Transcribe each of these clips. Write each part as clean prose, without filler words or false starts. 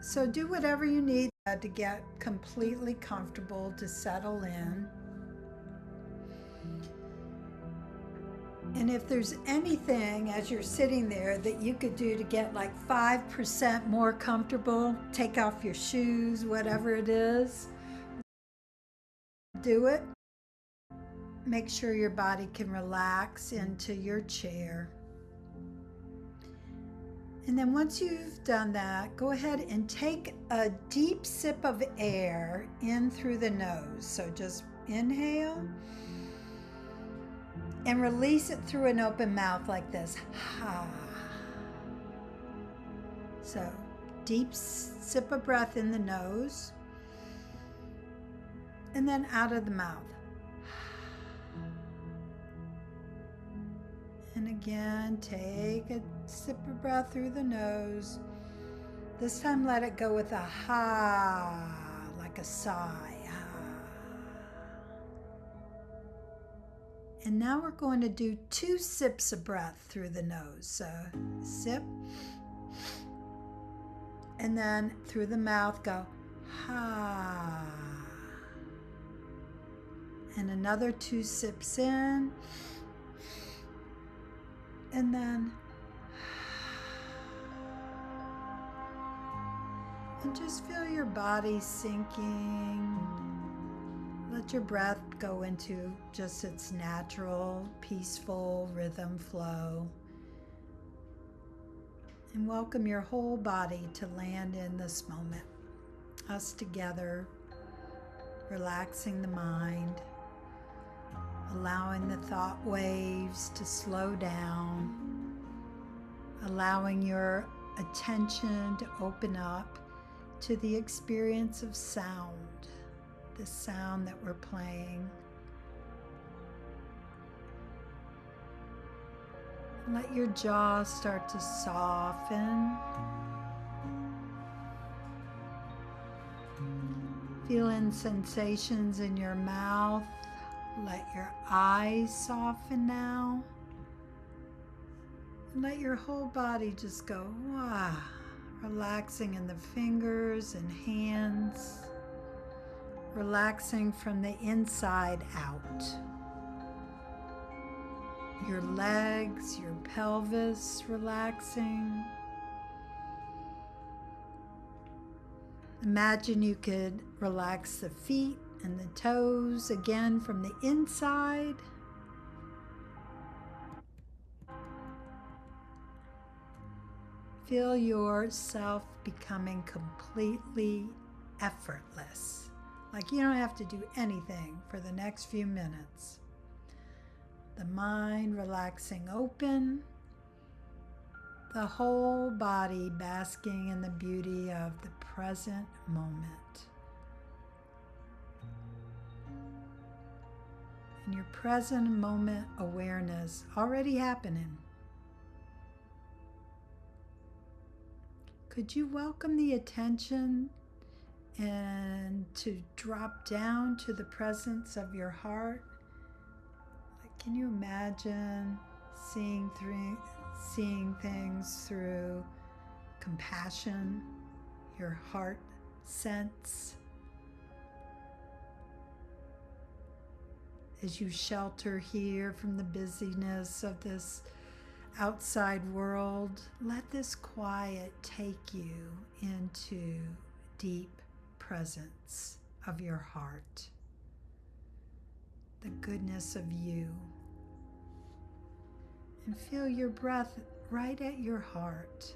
So do whatever you need to get completely comfortable, to settle in. And if there's anything as you're sitting there that you could do to get like 5% more comfortable, take off your shoes, whatever it is, do it. Make sure your body can relax into your chair. And then once you've done that, go ahead and take a deep sip of air in through the nose. So just inhale and release it through an open mouth like this. Ha. So deep sip of breath in the nose and then out of the mouth. And again, take a sip of breath through the nose. This time let it go with a ha, like a sigh. And now we're going to do 2 sips of breath through the nose. So sip, and then through the mouth go ha. And another 2 sips in, and then and just feel your body sinking. Let your breath go into just its natural, peaceful rhythm flow. And welcome your whole body to land in this moment. Us together, relaxing the mind, allowing the thought waves to slow down, allowing your attention to open up to the experience of sound, the sound that we're playing. Let your jaw start to soften. Feeling sensations in your mouth. Let your eyes soften now. And let your whole body just go, wow, relaxing in the fingers and hands, relaxing from the inside out. Your legs, your pelvis relaxing. Imagine you could relax the feet and the toes again from the inside. Feel yourself becoming completely effortless. Like you don't have to do anything for the next few minutes. The mind relaxing open. The whole body basking in the beauty of the present moment. And your present moment awareness already happening. Could you welcome the attention and to drop down to the presence of your heart? Like, can you imagine seeing things through compassion, your heart sense? As you shelter here from the busyness of this outside world, let this quiet take you into deep presence of your heart, the goodness of you. And feel your breath right at your heart.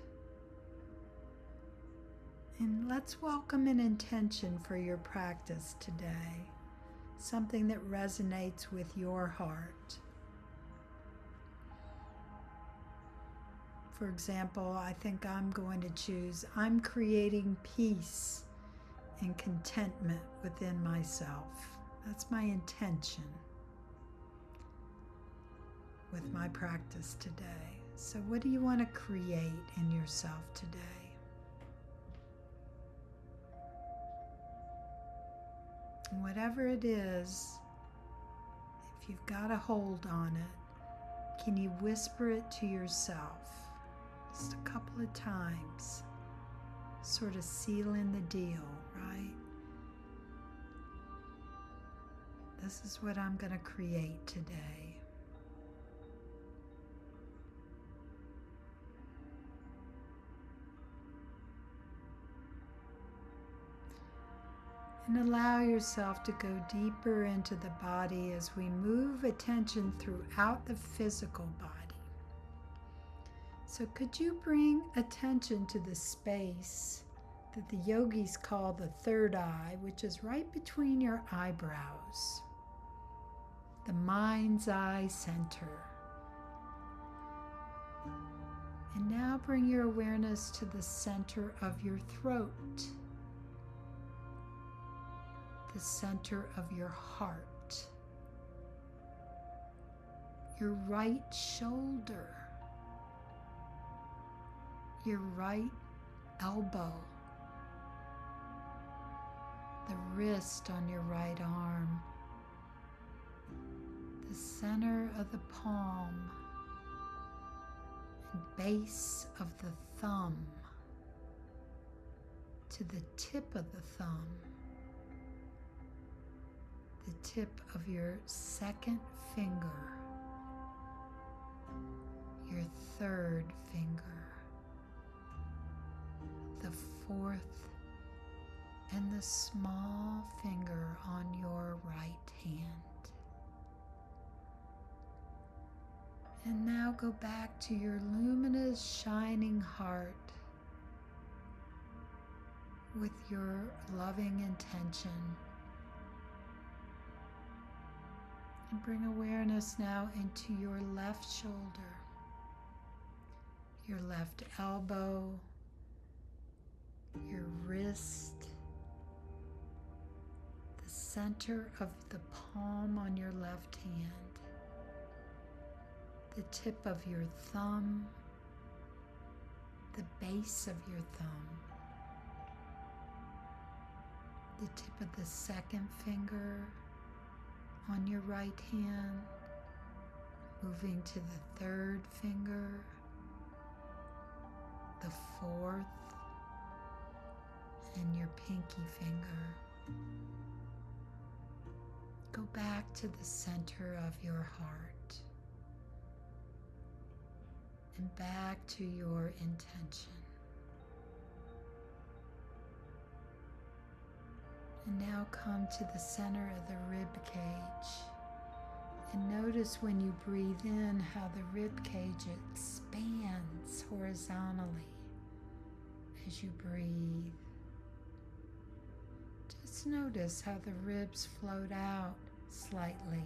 And let's welcome an intention for your practice today, something that resonates with your heart. For example, I think I'm going to choose, I'm creating peace and contentment within myself. That's my intention with my practice today. So what do you want to create in yourself today? Whatever it is, if you've got a hold on it, can you whisper it to yourself just a couple of times? sort of sealing the deal, right? This is what I'm going to create today. And allow yourself to go deeper into the body as we move attention throughout the physical body. So could you bring attention to the space that the yogis call the third eye, which is right between your eyebrows, the mind's eye center. And now bring your awareness to the center of your throat, the center of your heart, your right shoulder, your right elbow, the wrist on your right arm, the center of the palm, and base of the thumb to the tip of the thumb, the tip of your second finger, your third finger, the fourth and the small finger on your right hand. And now go back to your luminous, shining heart with your loving intention. And bring awareness now into your left shoulder, your left elbow, your wrist, the center of the palm on your left hand, the tip of your thumb, the base of your thumb, the tip of the second finger on your right hand, moving to the third finger, the fourth, and your pinky finger. Go back to the center of your heart and back to your intention. And now come to the center of the rib cage and notice when you breathe in how the rib cage expands horizontally as you breathe. Just notice how the ribs float out slightly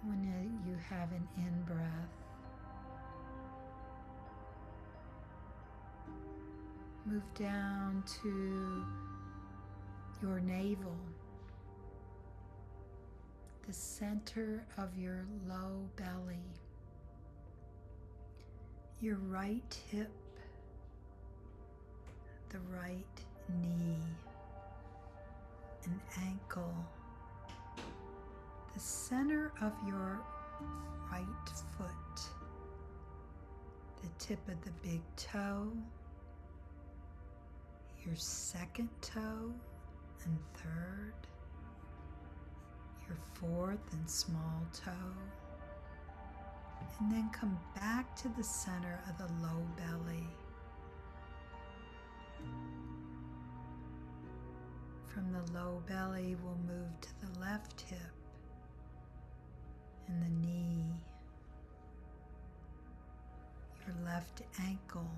when you have an in-breath. Move down to your navel, the center of your low belly, your right hip, the right knee and ankle, the center of your right foot, the tip of the big toe, your second toe and third, your fourth and small toe, and then come back to the center of the low belly. From the low belly, we'll move to the left hip and the knee, your left ankle,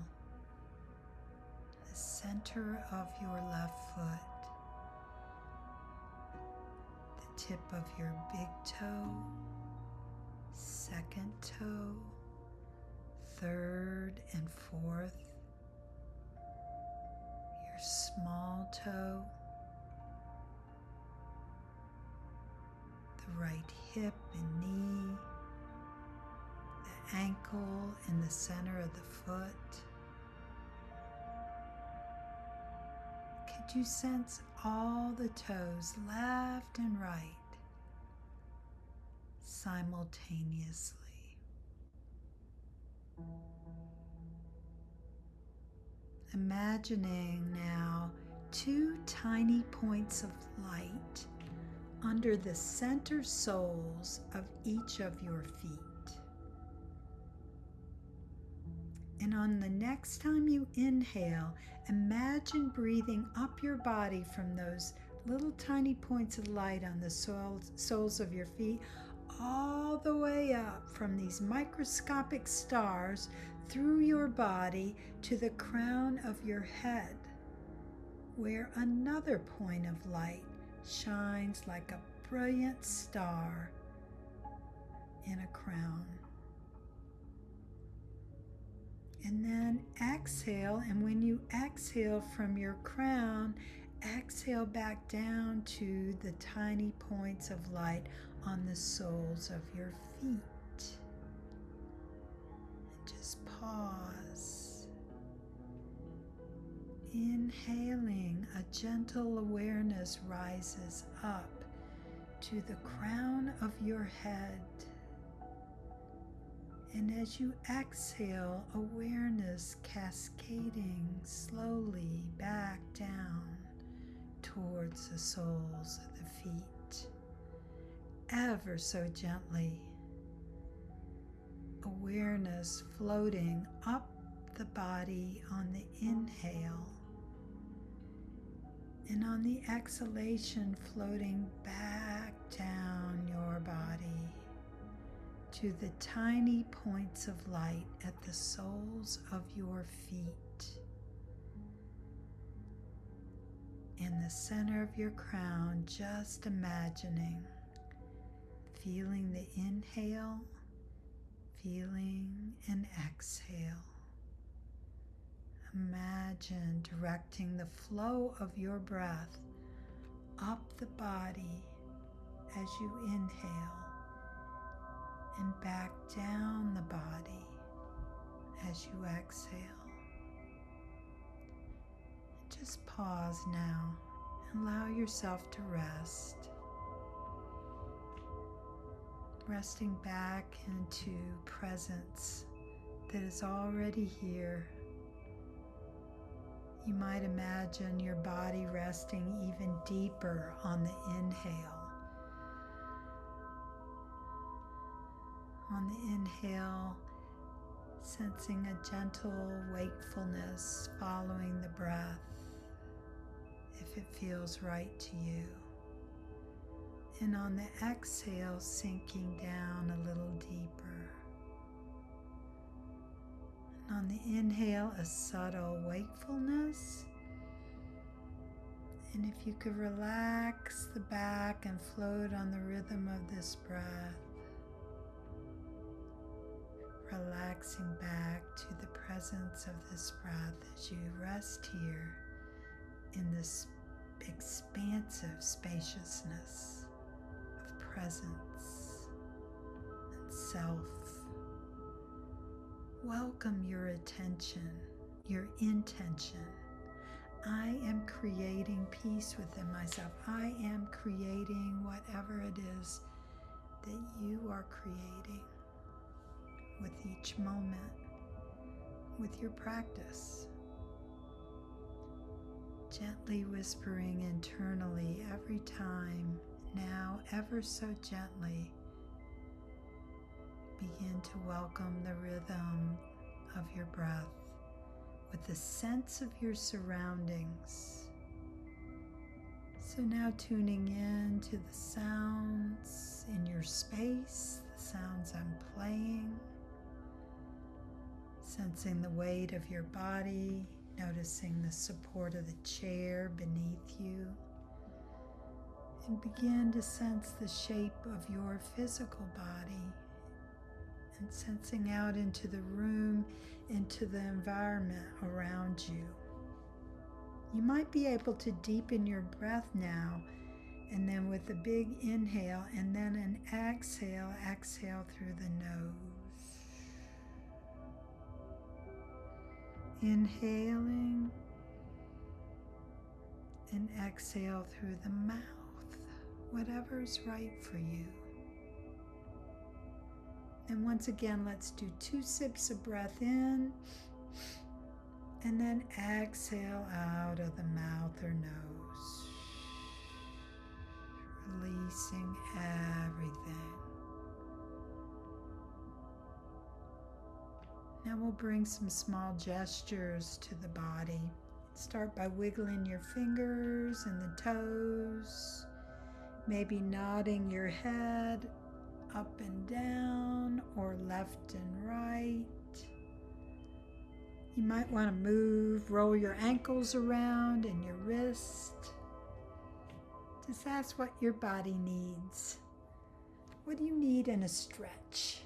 the center of your left foot, the tip of your big toe, second toe, third and fourth, your small toe, the right hip and knee, the ankle in the center of the foot. Could you sense all the toes, left and right, simultaneously? Imagining now 2 tiny points of light under the center soles of each of your feet. And on the next time you inhale, imagine breathing up your body from those little tiny points of light on the soles of your feet, all the way up from these microscopic stars through your body to the crown of your head, where another point of light shines like a brilliant star in a crown. And then exhale, and when you exhale from your crown, exhale back down to the tiny points of light on the soles of your feet. And just pause. Inhaling, a gentle awareness rises up to the crown of your head. And as you exhale, awareness cascading slowly back down towards the soles of the feet, ever so gently. Awareness floating up the body on the inhale, and on the exhalation floating back down your body to the tiny points of light at the soles of your feet. In the center of your crown, just imagining, feeling the inhale, feeling an exhale. Imagine directing the flow of your breath up the body as you inhale, and back down the body as you exhale. Just pause now and allow yourself to rest. Resting back into presence that is already here. You might imagine your body resting even deeper on the inhale. On the inhale, sensing a gentle wakefulness following the breath, if it feels right to you. And on the exhale, sinking down a little deeper. And on the inhale, a subtle wakefulness. And if you could relax the back and float on the rhythm of this breath, relaxing back to the presence of this breath as you rest here in this expansive spaciousness of presence and self. Welcome your attention, your intention. I am creating peace within myself. I am creating whatever it is that you are creating with each moment, with your practice. Gently whispering internally every time, now ever so gently, begin to welcome the rhythm of your breath with the sense of your surroundings. So now tuning in to the sounds in your space, the sounds I'm playing. Sensing the weight of your body, noticing the support of the chair beneath you, and begin to sense the shape of your physical body, and sensing out into the room, into the environment around you. You might be able to deepen your breath now, and then with a big inhale and then an exhale, exhale through the nose. Inhaling and exhale through the mouth, whatever's right for you. And once again, let's do 2 sips of breath in And then exhale out of the mouth or nose, releasing everything. Now we'll bring some small gestures to the body. Start by wiggling your fingers and the toes, maybe nodding your head up and down or left and right. You might want to roll your ankles around and your wrist. Just ask what your body needs. What do you need in a stretch?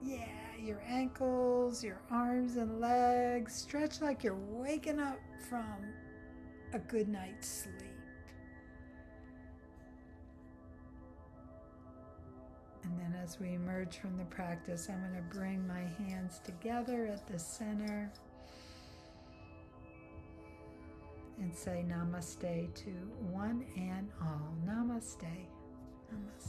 Yeah, your ankles, your arms and legs. Stretch like you're waking up from a good night's sleep. And then as we emerge from the practice, I'm going to bring my hands together at the center and say namaste to one and all. Namaste. Namaste.